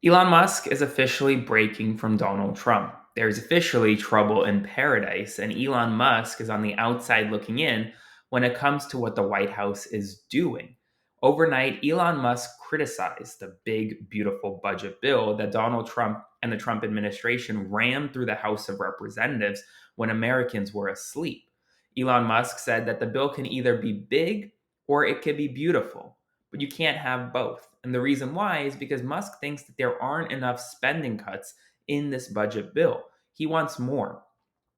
Elon Musk is officially breaking from Donald Trump. There's officially trouble in paradise, and Elon Musk is on the outside looking in when it comes to what the White House is doing. Overnight, Elon Musk criticized the big, beautiful budget bill that Donald Trump and the Trump administration rammed through the House of Representatives when Americans were asleep. Elon Musk said that the bill can either be big or it can be beautiful, but you can't have both. And the reason why is because Musk thinks that there aren't enough spending cuts in this budget bill. He wants more.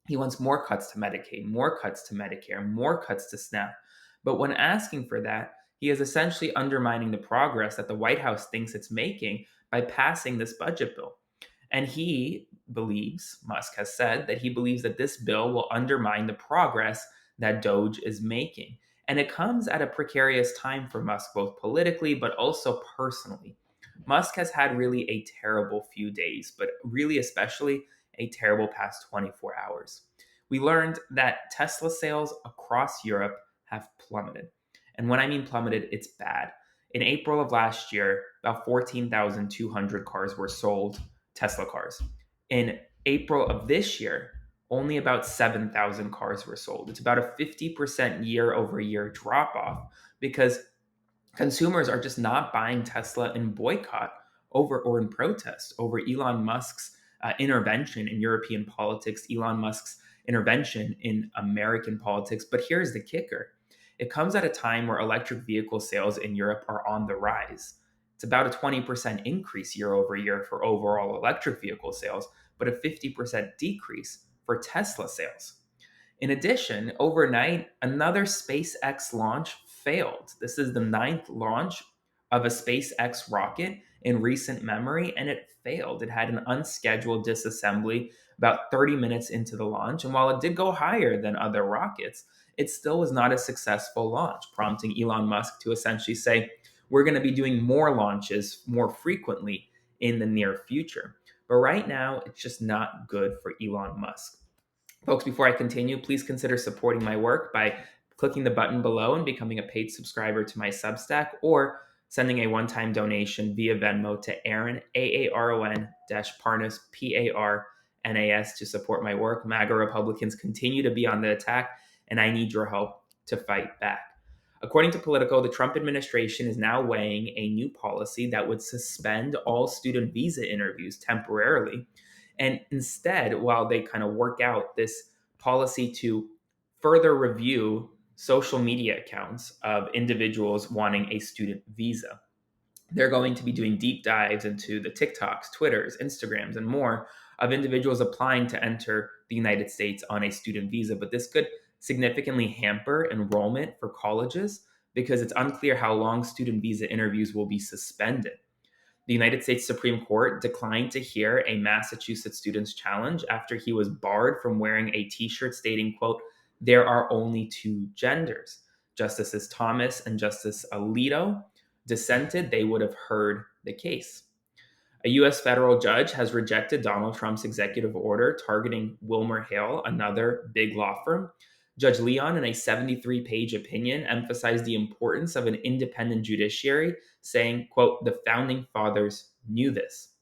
He wants more cuts to Medicaid, more cuts to Medicare, more cuts to SNAP. But when asking for that, he is essentially undermining the progress that the White House thinks it's making by passing this budget bill. And he believes, Musk has said, that he believes that this bill will undermine the progress that Doge is making. And it comes at a precarious time for Musk, both politically but also personally. Musk has had really a terrible few days, but really, especially, a terrible past 24 hours. We learned that Tesla sales across Europe have plummeted. And when I mean plummeted, it's bad. In April of last year, about 14,200 cars were sold, Tesla cars. In April of this year, only about 7,000 cars were sold. It's about a 50% year over year drop off because consumers are just not buying Tesla in boycott over or in protest over Elon Musk's intervention in European politics, Elon Musk's intervention in American politics. But here's the kicker: it comes at a time where electric vehicle sales in Europe are on the rise. It's about a 20% increase year over year for overall electric vehicle sales, but a 50% decrease for Tesla sales. In addition, overnight, another SpaceX launch failed. This is the ninth launch of a SpaceX rocket in recent memory, and it failed. It had an unscheduled disassembly about 30 minutes into the launch. And while it did go higher than other rockets, it still was not a successful launch, prompting Elon Musk to essentially say, we're going to be doing more launches more frequently in the near future. But right now, it's just not good for Elon Musk. Folks, before I continue, please consider supporting my work by clicking the button below and becoming a paid subscriber to my Substack, or sending a one-time donation via Venmo to Aaron, Aaron Parnas, Parnas, to support my work. MAGA Republicans continue to be on the attack, and I need your help to fight back. According to Politico, the Trump administration is now weighing a new policy that would suspend all student visa interviews temporarily. And instead, while they kind of work out this policy to further review social media accounts of individuals wanting a student visa, they're going to be doing deep dives into the TikToks, Twitters, Instagrams, and more of individuals applying to enter the United States on a student visa. But this could significantly hamper enrollment for colleges because it's unclear how long student visa interviews will be suspended. The United States Supreme Court declined to hear a Massachusetts student's challenge after he was barred from wearing a t-shirt stating, quote, "There are only two genders." Justices Thomas and Justice Alito dissented. They would have heard the case. A U.S. federal judge has rejected Donald Trump's executive order targeting Wilmer Hale, another big law firm. Judge Leon, in a 73-page opinion, emphasized the importance of an independent judiciary, saying, quote, "The founding fathers knew this."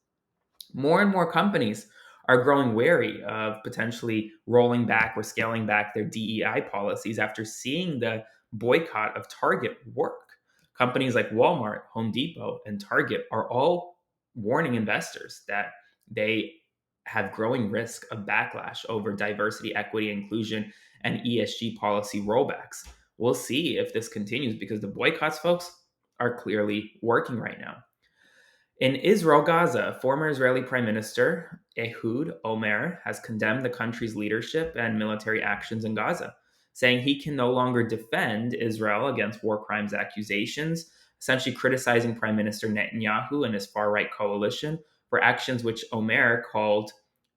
More and more companies are growing wary of potentially rolling back or scaling back their DEI policies after seeing the boycott of Target work. Companies like Walmart, Home Depot, and Target are all warning investors that they have growing risk of backlash over diversity, equity, inclusion, and ESG policy rollbacks. We'll see if this continues because the boycotts, folks, are clearly working right now. In Israel, Gaza, former Israeli Prime Minister Ehud Olmert has condemned the country's leadership and military actions in Gaza, saying he can no longer defend Israel against war crimes accusations, essentially criticizing Prime Minister Netanyahu and his far right coalition for actions which Olmert called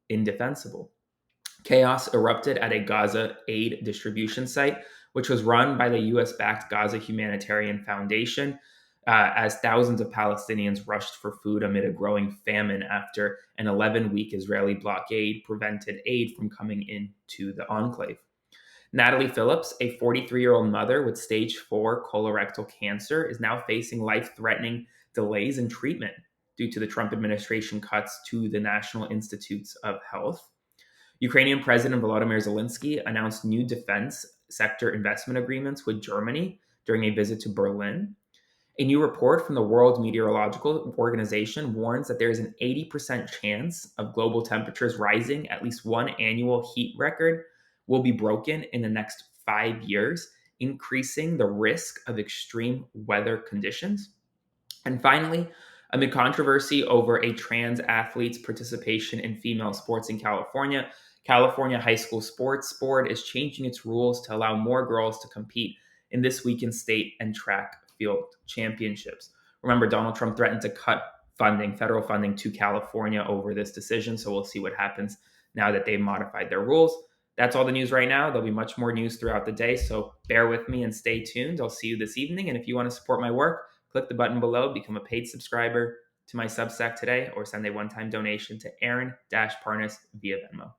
indefensible. Chaos erupted at a Gaza aid distribution site, which was run by the US backed Gaza Humanitarian Foundation, as thousands of Palestinians rushed for food amid a growing famine after an 11-week Israeli blockade prevented aid from coming into the enclave. Natalie Phillips, a 43-year-old mother with stage 4 colorectal cancer, is now facing life threatening delays in treatment due to the Trump administration cuts to the National Institutes of Health. Ukrainian President Volodymyr Zelensky announced new defense sector investment agreements with Germany during a visit to Berlin. A new report from the World Meteorological Organization warns that there is an 80% chance of global temperatures rising. At least one annual heat record will be broken in the next 5 years, increasing the risk of extreme weather conditions. And finally, amid controversy over a trans athlete's participation in female sports in California, California High School Sports Board is changing its rules to allow more girls to compete in this weekend's state and track field championships. Remember, Donald Trump threatened to cut funding, federal funding to California over this decision. So we'll see what happens now that they've modified their rules. That's all the news right now. There'll be much more news throughout the day. So bear with me and stay tuned. I'll see you this evening. And if you want to support my work, click the button below, become a paid subscriber to my Substack today, or send a one-time donation to Aaron-Parnas via Venmo.